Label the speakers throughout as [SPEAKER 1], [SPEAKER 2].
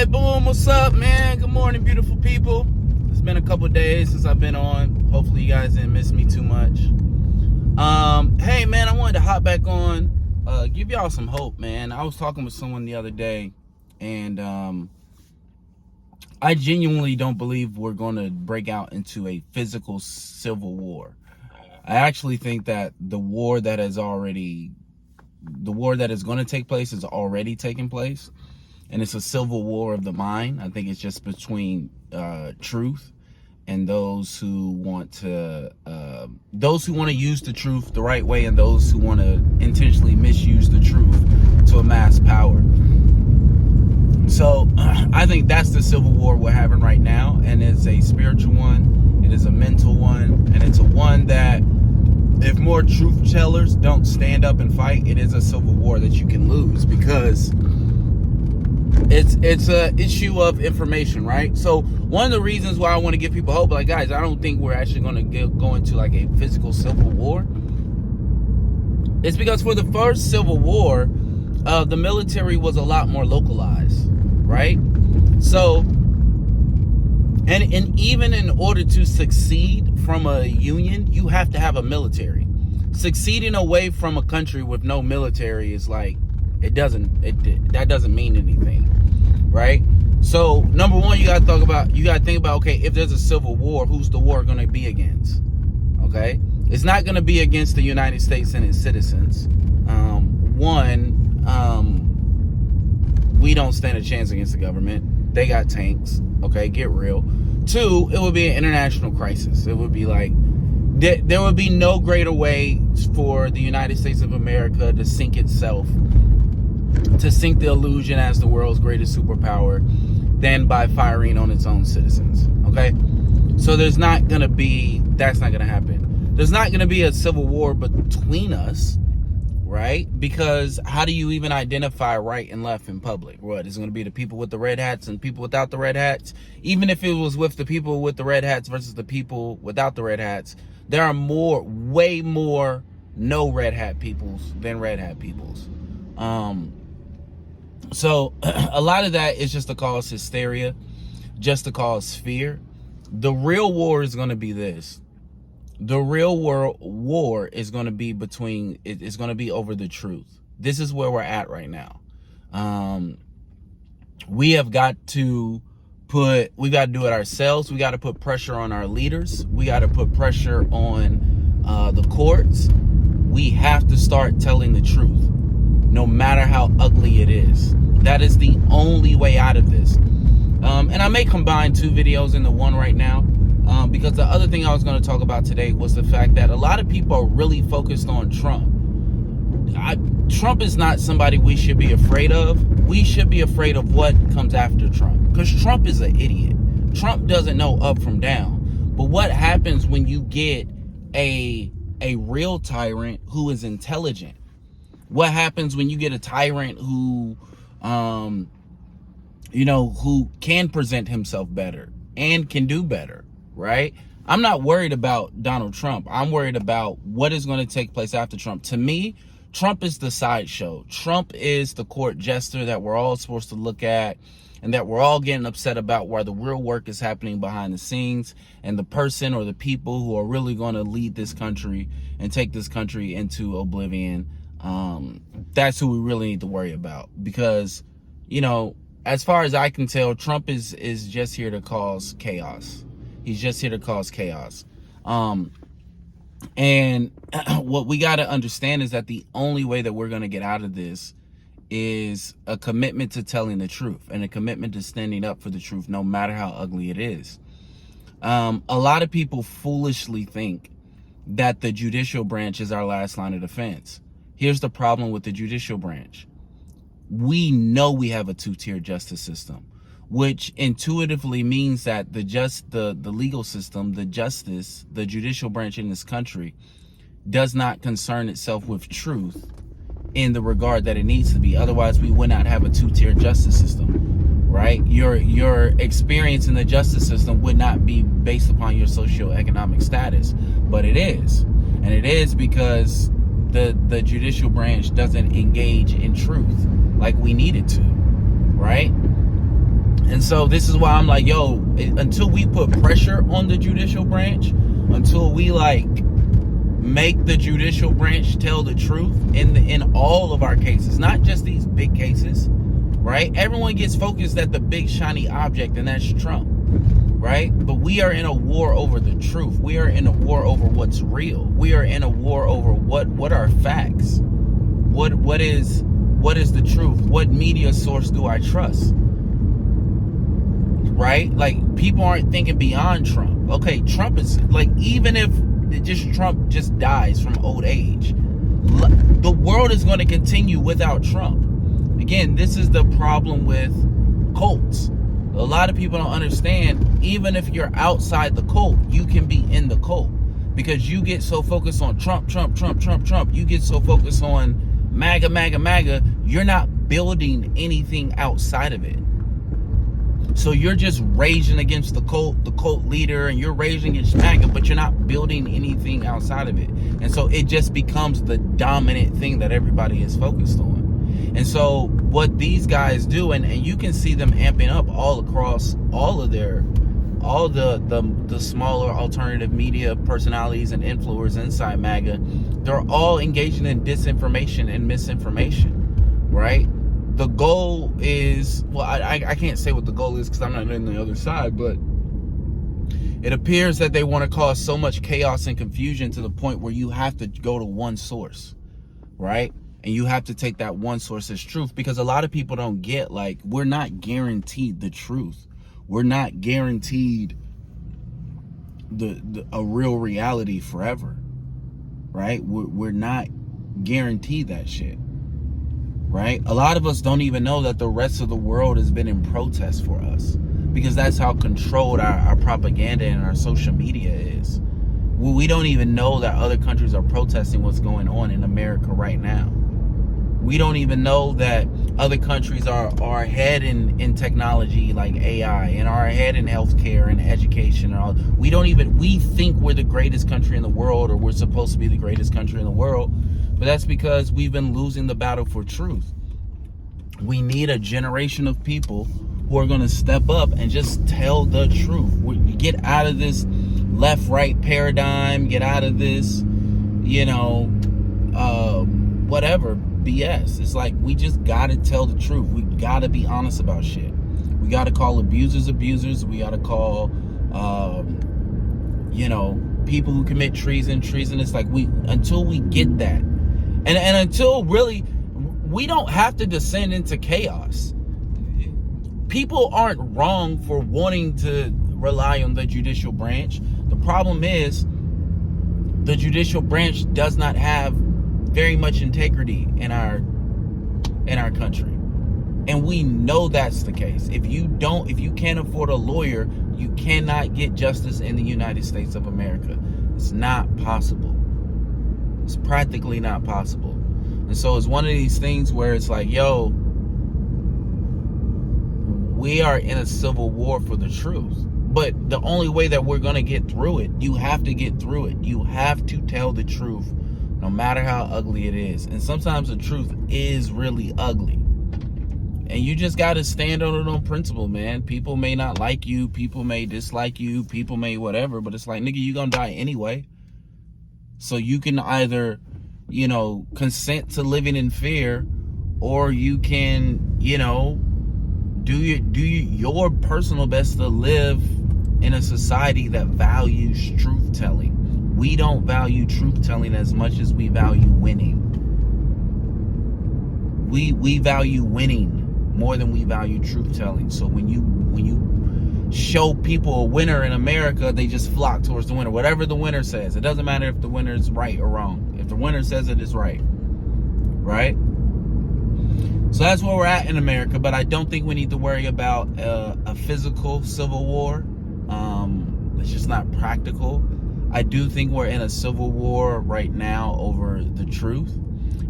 [SPEAKER 1] right, boom, what's up, man? Good morning, beautiful people. It's been a couple days since I've been on. Hopefully you guys didn't miss me too much. Hey, man, I wanted to hop back on, give y'all some hope, man. I was talking with someone the other day, and I genuinely don't believe we're going to break out into a physical civil war. I actually think that the war that is going to take place is already taking place. And it's a civil war of the mind. I think it's just between truth and those who want to use the truth the right way, and those who want to intentionally misuse the truth to amass power. So I think that's the civil war we're having right now, and it's a spiritual one, it is a mental one, and it's a one that if more truth tellers don't stand up and fight, it is a civil war that you can lose, because it's a issue of information, right? So one of the reasons why I want to give people hope, like, guys, I don't think we're actually going to go into like a physical civil war. It's because for the first civil war, the military was a lot more localized, right? So, and even in order to succeed from a union, you have to have a military. Succeeding away from a country with no military is like, that doesn't mean anything, right? So number one, you gotta think about, okay, if there's a civil war, who's the war gonna be against? Okay, it's not gonna be against the United States and its citizens. We don't stand a chance against the government. They got tanks. Okay, get real. Two, it would be an international crisis. It would be like, there would be no greater way for the United States of America to sink itself, to sink the illusion as the world's greatest superpower, than by firing on its own citizens. Okay, so that's not gonna happen. There's not gonna be a civil war between us, right? Because how do you even identify right and left in public? What is it gonna be? The people with the red hats and people without the red hats? Even if it was with the people with the red hats versus the people without the red hats, there are way more no red hat peoples than red hat peoples. So a lot of that is just to cause hysteria, just to cause fear. The real war is going to be this. The real world war is going to be it's going to be over the truth. This is where we're at right now. We have got to do it ourselves. We got to put pressure on our leaders. We got to put pressure on the courts. We have to start telling the truth, no matter how ugly it is. That is the only way out of this. And I may combine two videos into one right now, because the other thing I was going to talk about today was the fact that a lot of people are really focused on Trump. Trump is not somebody we should be afraid of. We should be afraid of what comes after Trump, because Trump is an idiot. Trump doesn't know up from down. But what happens when you get a real tyrant who is intelligent? What happens when you get a tyrant who who can present himself better and can do better, right? I'm not worried about Donald Trump. I'm worried about what is going to take place after Trump. To me, Trump is the sideshow. Trump is the court jester that we're all supposed to look at, and that we're all getting upset about, where the real work is happening behind the scenes, and the person or the people who are really going to lead this country and take this country into oblivion. That's who we really need to worry about, because, as far as I can tell, Trump is just here to cause chaos. He's just here to cause chaos. And what we got to understand is that the only way that we're going to get out of this is a commitment to telling the truth, and a commitment to standing up for the truth, no matter how ugly it is. A lot of people foolishly think that the judicial branch is our last line of defense. Here's the problem with the judicial branch. We know we have a two-tier justice system, which intuitively means that the legal system, the judicial branch in this country does not concern itself with truth in the regard that it needs to be. Otherwise, we would not have a two-tier justice system, right? Your experience in the justice system would not be based upon your socioeconomic status, but it is. And it is because the judicial branch doesn't engage in truth like we need it to, right? And so this is why I'm like, yo, until we put pressure on the judicial branch, until we like make the judicial branch tell the truth in all of our cases, not just these big cases, right? Everyone gets focused at the big shiny object, and that's Trump, right? But we are in a war over the truth. We are in a war over what's real. We are in a war over what are facts. What is the truth? What media source do I trust? Right? Like, people aren't thinking beyond Trump. Okay, Trump is like, even if Trump just dies from old age, the world is going to continue without Trump. Again, this is the problem with cults. A lot of people don't understand, even if you're outside the cult, you can be in the cult. Because you get so focused on Trump, you get so focused on MAGA, you're not building anything outside of it. So you're just raging against the cult leader, and you're raging against MAGA, but you're not building anything outside of it. And so it just becomes the dominant thing that everybody is focused on. And so what these guys do, and you can see them amping up all across all the smaller alternative media personalities and influencers inside MAGA, they're all engaging in disinformation and misinformation, right? The goal is, well, I can't say what the goal is because I'm not on the other side, but it appears that they want to cause so much chaos and confusion to the point where you have to go to one source, right? And you have to take that one source as truth, because a lot of people don't get, like, we're not guaranteed the truth. We're not guaranteed a real reality forever, right? We're not guaranteed that shit, right? A lot of us don't even know that the rest of the world has been in protest for us, because that's how controlled our propaganda and our social media is. We don't even know that other countries are protesting what's going on in America right now. We don't even know that other countries are ahead in technology like AI, and are ahead in healthcare and education and all. We think we're the greatest country in the world, or we're supposed to be the greatest country in the world, but that's because we've been losing the battle for truth. We need a generation of people who are going to step up and just tell the truth. Get out of this left-right paradigm, get out of this, whatever BS. It's like, we just gotta tell the truth. We gotta be honest about shit. We gotta call abusers. We gotta call people who commit treason. It's like, until we get that, and until really we don't have to descend into chaos. People aren't wrong for wanting to rely on the judicial branch. The problem is the judicial branch does not have very much integrity in our country, and we know that's the case. If you can't afford a lawyer, you cannot get justice in the United States of America. It's not possible. It's practically not possible. And so it's one of these things where it's like, yo, we are in a civil war for the truth. But the only way that we're going to get through it, you have to get through it. You have to tell the truth, no matter how ugly it is. And sometimes the truth is really ugly. And you just got to stand on it on principle, man. People may not like you. People may dislike you. People may whatever. But it's like, nigga, you going to die anyway. So you can either, consent to living in fear, or you can, do your personal best to live in a society that values truth-telling. We don't value truth-telling as much as we value winning. We value winning more than we value truth-telling. So when you show people a winner in America, they just flock towards the winner. Whatever the winner says. It doesn't matter if the winner is right or wrong. If the winner says it is right. Right? So that's where we're at in America, but I don't think we need to worry about a physical civil war. It's just not practical. I do think we're in a civil war right now over the truth.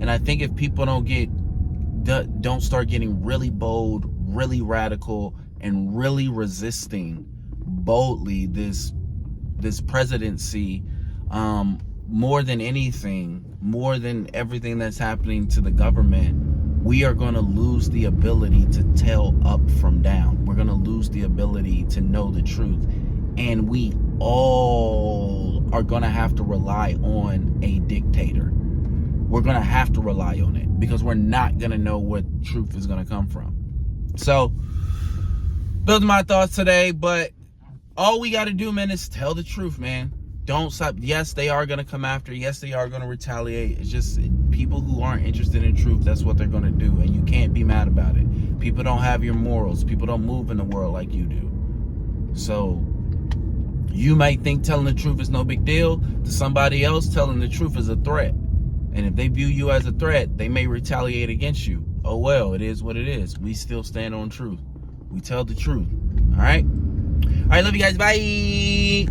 [SPEAKER 1] And I think if people don't start getting really bold, really radical, and really resisting boldly this presidency, more than anything, more than everything that's happening to the government, we are going to lose the ability to tell up from down. We're going to lose the ability to know the truth. And we all are going to have to rely on a dictator. We're going to have to rely on it because we're not going to know where truth is going to come from. So those are my thoughts today. But all we got to do, man, is tell the truth, man. Don't stop. Yes, they are going to come after. Yes, they are going to retaliate. It's just people who aren't interested in truth, that's what they're going to do. And you can't be mad about it. People don't have your morals. People don't move in the world like you do. So you might think telling the truth is no big deal. To somebody else, telling the truth is a threat. And if they view you as a threat, they may retaliate against you. Oh, well, it is what it is. We still stand on truth. We tell the truth. All right? All right, love you guys. Bye.